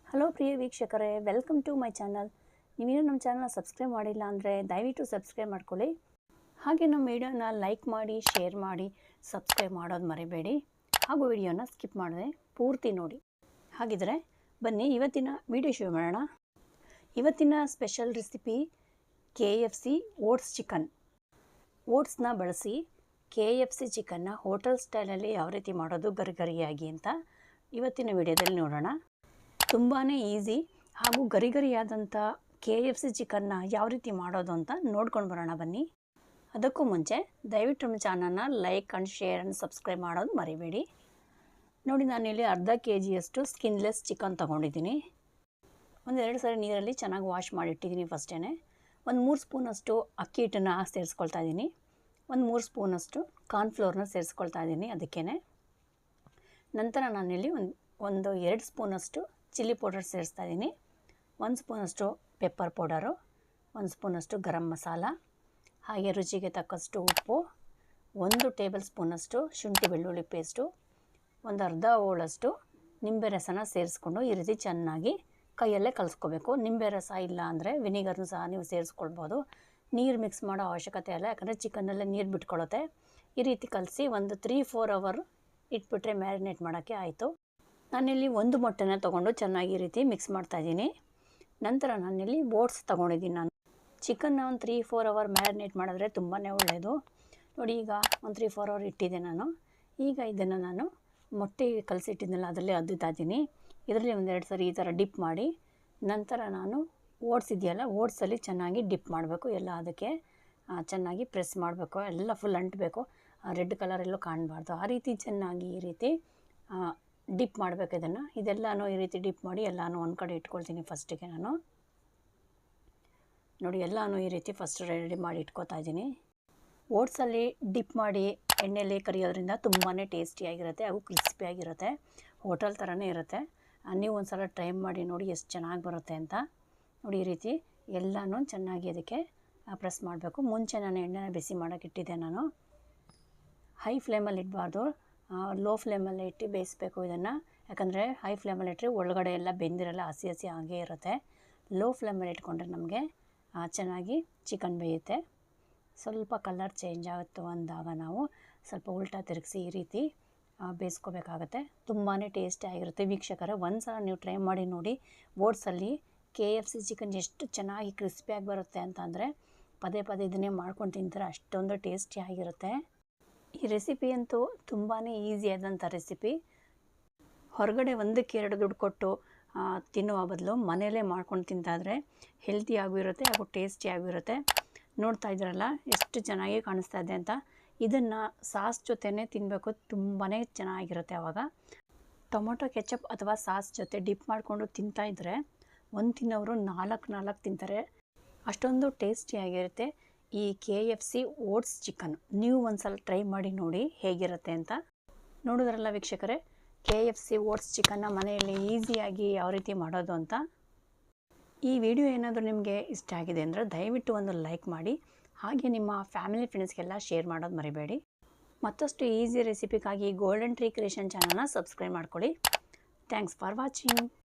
Hello ಪ್ರಿಯ ವೀಕ್ಷಕರೇ, welcome to my channel. ನೀವೇನು ನಮ್ಮ ಚಾನಲ್ನ ಸಬ್ಸ್ಕ್ರೈಬ್ ಮಾಡಿಲ್ಲ ಅಂದರೆ ದಯವಿಟ್ಟು ಸಬ್ಸ್ಕ್ರೈಬ್ ಮಾಡ್ಕೊಳ್ಳಿ. ಹಾಗೆ ನಮ್ಮ ವಿಡಿಯೋನ ಲೈಕ್ ಮಾಡಿ, ಶೇರ್ ಮಾಡಿ, ಸಬ್ಸ್ಕ್ರೈಬ್ ಮಾಡೋದು ಮರಿಬೇಡಿ. ಹಾಗೂ ವಿಡಿಯೋನ ಸ್ಕಿಪ್ ಮಾಡದೆ ಪೂರ್ತಿ ನೋಡಿ. ಹಾಗಿದ್ರೆ ಬನ್ನಿ ಇವತ್ತಿನ ವಿಡಿಯೋ ಶುರು ಮಾಡೋಣ. ಇವತ್ತಿನ special recipe KFC oats chicken. ಓಟ್ಸ್ನ ಬಳಸಿ KFC ಚಿಕನ್ನ ಹೋಟೆಲ್ ಸ್ಟೈಲಲ್ಲಿ ಯಾವ ರೀತಿ ಮಾಡೋದು ಗರಿಗರಿಯಾಗಿ ಅಂತ ಇವತ್ತಿನ ವಿಡಿಯೋದಲ್ಲಿ ನೋಡೋಣ. ತುಂಬಾ ಈಸಿ ಹಾಗೂ ಗರಿಗರಿಯಾದಂಥ KFC ಚಿಕನ್ನ ಯಾವ ರೀತಿ ಮಾಡೋದು ಅಂತ ನೋಡ್ಕೊಂಡು ಬರೋಣ ಬನ್ನಿ. ಅದಕ್ಕೂ ಮುಂಚೆ ದಯವಿಟ್ಟು ನಮ್ಮ ಚಾನಲ್ನ like and share and subscribe ಮಾಡೋದು ಮರಿಬೇಡಿ. ನೋಡಿ, ನಾನಿಲ್ಲಿ ಅರ್ಧ kg ಸ್ಕಿನ್ಲೆಸ್ ಚಿಕನ್ ತೊಗೊಂಡಿದ್ದೀನಿ. ಒಂದು 2 ಸರಿ ನೀರಲ್ಲಿ ಚೆನ್ನಾಗಿ ವಾಶ್ ಮಾಡಿಟ್ಟಿದ್ದೀನಿ. ಫಸ್ಟೇ ಒಂದು 3 ಸ್ಪೂನಷ್ಟು ಅಕ್ಕಿ ಹಿಟ್ಟನ್ನು ಸೇರಿಸ್ಕೊಳ್ತಾ ಇದ್ದೀನಿ. ಒಂದು 3 ಸ್ಪೂನಷ್ಟು ಕಾರ್ನ್ಫ್ಲೋರ್ನ ಸೇರಿಸ್ಕೊಳ್ತಾ ಇದ್ದೀನಿ. ಅದಕ್ಕೇ ನಂತರ ನಾನಿಲ್ಲಿ ಒಂದು 2 ಸ್ಪೂನಷ್ಟು ಚಿಲ್ಲಿ ಪೌಡರ್ ಸೇರಿಸ್ತಾ ಇದ್ದೀನಿ. 1 ಸ್ಪೂನಷ್ಟು ಪೆಪ್ಪರ್ ಪೌಡರು, 1 ಸ್ಪೂನಷ್ಟು ಗರಂ ಮಸಾಲ, ಹಾಗೆ ರುಚಿಗೆ ತಕ್ಕಷ್ಟು ಉಪ್ಪು, 1 ಟೇಬಲ್ ಸ್ಪೂನಷ್ಟು ಶುಂಠಿ ಬೆಳ್ಳುಳ್ಳಿ ಪೇಸ್ಟು, ಒಂದು ಅರ್ಧ ಹೋಳಷ್ಟು ನಿಂಬೆ ರಸನ ಸೇರಿಸ್ಕೊಂಡು ಈ ರೀತಿ ಚೆನ್ನಾಗಿ ಕೈಯಲ್ಲೇ ಕಲಿಸ್ಕೋಬೇಕು. ನಿಂಬೆ ರಸ ಇಲ್ಲ ಅಂದರೆ ವಿನಿಗರ್ನು ಸಹ ನೀವು ಸೇರಿಸ್ಕೊಳ್ಬೋದು. ನೀರು ಮಿಕ್ಸ್ ಮಾಡೋ ಅವಶ್ಯಕತೆ ಇಲ್ಲ, ಯಾಕಂದರೆ ಚಿಕನ್ನಲ್ಲೇ ನೀರು ಬಿಟ್ಕೊಳ್ಳುತ್ತೆ. ಈ ರೀತಿ ಕಲಸಿ ಒಂದು 3-4 ಅವರ್ ಇಟ್ಬಿಟ್ರೆ ಮ್ಯಾರಿನೇಟ್ ಮಾಡೋಕ್ಕೆ ಆಯಿತು. ನಾನಿಲ್ಲಿ 1 ಮೊಟ್ಟೆನ ತೊಗೊಂಡು ಚೆನ್ನಾಗಿ ಈ ರೀತಿ ಮಿಕ್ಸ್ ಮಾಡ್ತಾಯಿದ್ದೀನಿ. ನಂತರ ನಾನಿಲ್ಲಿ ಓಟ್ಸ್ ತೊಗೊಂಡಿದ್ದೀನಿ. ನಾನು ಚಿಕನ್ನ ಒಂದು 3-4 ಅವರ್ ಮ್ಯಾರಿನೇಟ್ ಮಾಡಿದ್ರೆ ತುಂಬಾ ಒಳ್ಳೆಯದು. ನೋಡಿ, ಈಗ ಒಂದು 3-4 ಅವರ್ ಇಟ್ಟಿದ್ದೆ ನಾನು. ಈಗ ಇದನ್ನು ನಾನು ಮೊಟ್ಟೆ ಕಲಸಿಟ್ಟಿದ್ನಲ್ಲ ಅದರಲ್ಲೇ ಅದ್ದುತ್ತಾ ಇದ್ದೀನಿ. ಇದರಲ್ಲಿ 1-2 ಸರಿ ಈ ಥರ ಡಿಪ್ ಮಾಡಿ ನಂತರ ನಾನು ಓಟ್ಸ್ ಇದೆಯಲ್ಲ, ಓಟ್ಸಲ್ಲಿ ಚೆನ್ನಾಗಿ ಡಿಪ್ ಮಾಡಬೇಕು. ಎಲ್ಲ ಅದಕ್ಕೆ ಚೆನ್ನಾಗಿ ಪ್ರೆಸ್ ಮಾಡಬೇಕು, ಎಲ್ಲ ಫುಲ್ ಅಂಟಬೇಕು. ರೆಡ್ ಕಲರ್ ಎಲ್ಲೂ ಕಾಣಬಾರ್ದು. ಆ ರೀತಿ ಚೆನ್ನಾಗಿ ಈ ರೀತಿ ಡಿಪ್ ಮಾಡಬೇಕು. ಇದೆಲ್ಲನೂ ಈ ರೀತಿ ಡಿಪ್ ಮಾಡಿ ಎಲ್ಲನೂ ಒಂದು ಕಡೆ ಇಟ್ಕೊಳ್ತೀನಿ. ಫಸ್ಟಿಗೆ ನಾನು ನೋಡಿ ಎಲ್ಲನೂ ಈ ರೀತಿ ಫಸ್ಟ್ ರೆಡಿ ಮಾಡಿ ಇಟ್ಕೊತಾ ಇದ್ದೀನಿ. ಓಟ್ಸಲ್ಲಿ ಡಿಪ್ ಮಾಡಿ ಎಣ್ಣೆಯಲ್ಲಿ ಕರಿಯೋದ್ರಿಂದ ತುಂಬಾ ಟೇಸ್ಟಿಯಾಗಿರುತ್ತೆ ಹಾಗೂ ಕ್ರಿಸ್ಪಿಯಾಗಿರುತ್ತೆ. ಹೋಟೆಲ್ ಥರನೇ ಇರುತ್ತೆ. ನೀವು ಒಂದು ಸಲ ಟ್ರೈ ಮಾಡಿ ನೋಡಿ ಎಷ್ಟು ಚೆನ್ನಾಗಿ ಬರುತ್ತೆ ಅಂತ. ನೋಡಿ, ಈ ರೀತಿ ಎಲ್ಲನೂ ಚೆನ್ನಾಗಿ ಅದಕ್ಕೆ ಪ್ರೆಸ್ ಮಾಡಬೇಕು. ಮುಂಚೆ ನಾನು ಎಣ್ಣೆನ ಬಿಸಿ ಮಾಡೋಕ್ಕೆ ಇಟ್ಟಿದ್ದೆ. ನಾನು ಹೈ ಫ್ಲೇಮಲ್ಲಿ ಇಡಬಾರ್ದು, ಲೋ ಫ್ಲೇಮಲ್ಲಿ ಇಟ್ಟು ಬೇಯಿಸಬೇಕು ಇದನ್ನು. ಯಾಕಂದರೆ ಹೈ ಫ್ಲೇಮಲ್ಲಿ ಇಟ್ಟರೆ ಒಳಗಡೆ ಎಲ್ಲ ಬೆಂದಿರಲ್ಲ, ಹಸಿ ಹಸಿ ಹಾಗೇ ಇರುತ್ತೆ. ಲೋ ಫ್ಲೇಮಲ್ಲಿ ಇಟ್ಕೊಂಡ್ರೆ ನಮಗೆ ಚೆನ್ನಾಗಿ ಚಿಕನ್ ಬೇಯುತ್ತೆ. ಸ್ವಲ್ಪ ಕಲರ್ ಚೇಂಜ್ ಆಗುತ್ತೆ ಅಂದಾಗ ನಾವು ಸ್ವಲ್ಪ ಉಲ್ಟಾ ತಿರುಗಿಸಿ ಈ ರೀತಿ ಬೇಯಿಸ್ಕೋಬೇಕಾಗತ್ತೆ. ತುಂಬಾ ಟೇಸ್ಟಿಯಾಗಿರುತ್ತೆ. ವೀಕ್ಷಕರೇ, ಒಂದು ಸಲ ನೀವು ಟ್ರೈ ಮಾಡಿ ನೋಡಿ. ಓಟ್ಸಲ್ಲಿ KFC ಚಿಕನ್ ಎಷ್ಟು ಚೆನ್ನಾಗಿ ಕ್ರಿಸ್ಪಿಯಾಗಿ ಬರುತ್ತೆ ಅಂತಂದರೆ ಪದೇ ಪದೇ ಇದನ್ನೇ ಮಾಡ್ಕೊಂಡು ತಿಂತಾರೆ, ಅಷ್ಟೊಂದು ಟೇಸ್ಟಿಯಾಗಿರುತ್ತೆ. ಈ ರೆಸಿಪಿ ಅಂತೂ ತುಂಬಾ ಈಸಿಯಾದಂಥ ರೆಸಿಪಿ. ಹೊರಗಡೆ 1-2 ದುಡ್ಡು ಕೊಟ್ಟು ತಿನ್ನುವ ಬದಲು ಮನೆಯಲ್ಲೇ ಮಾಡ್ಕೊಂಡು ತಿಂತಾಯಿದ್ರೆ ಹೆಲ್ತಿಯಾಗೂ ಇರುತ್ತೆ ಹಾಗೂ ಟೇಸ್ಟಿಯಾಗೂ ಇರುತ್ತೆ. ನೋಡ್ತಾ ಇದ್ದೀರಲ್ಲ ಎಷ್ಟು ಚೆನ್ನಾಗಿ ಕಾಣಿಸ್ತಾ ಇದೆ ಅಂತ. ಇದನ್ನು ಸಾಸ್ ಜೊತೆನೇ ತಿನ್ನಬೇಕು, ತುಂಬಾ ಚೆನ್ನಾಗಿರುತ್ತೆ. ಆವಾಗ ಟೊಮೊಟೊ ಕೆಚಪ್ ಅಥವಾ ಸಾಸ್ ಜೊತೆ ಡಿಪ್ ಮಾಡಿಕೊಂಡು ತಿಂತಾಯಿದ್ರೆ ಒಂದು ತಿನ್ನೋರು 4 ತಿಂತಾರೆ, ಅಷ್ಟೊಂದು ಟೇಸ್ಟಿಯಾಗಿರುತ್ತೆ ಈ KFC ಓಟ್ಸ್ ಚಿಕನ್. ನೀವು ಒಂದು ಸಲ ಟ್ರೈ ಮಾಡಿ ನೋಡಿ ಹೇಗಿರುತ್ತೆ ಅಂತ. ನೋಡಿದ್ರಲ್ಲ ವೀಕ್ಷಕರೇ, KFC ಓಟ್ಸ್ ಚಿಕನ್ನ ಮನೆಯಲ್ಲಿ ಈಸಿಯಾಗಿ ಯಾವ ರೀತಿ ಮಾಡೋದು ಅಂತ. ಈ ವಿಡಿಯೋ ಏನಾದರೂ ನಿಮಗೆ ಇಷ್ಟ ಆಗಿದೆ ಅಂದರೆ ದಯವಿಟ್ಟು ಒಂದು ಲೈಕ್ ಮಾಡಿ, ಹಾಗೆ ನಿಮ್ಮ ಫ್ಯಾಮಿಲಿ ಫ್ರೆಂಡ್ಸ್ಗೆಲ್ಲ ಶೇರ್ ಮಾಡೋದು ಮರಿಬೇಡಿ. ಮತ್ತಷ್ಟು ಈಸಿ ರೆಸಿಪಿಗಾಗಿ ಗೋಲ್ಡನ್ ಟ್ರೀ ಕ್ರಿಯೇಷನ್ ಚಾನಲ್ನ ಸಬ್ಸ್ಕ್ರೈಬ್ ಮಾಡ್ಕೊಳ್ಳಿ. Thanks for watching.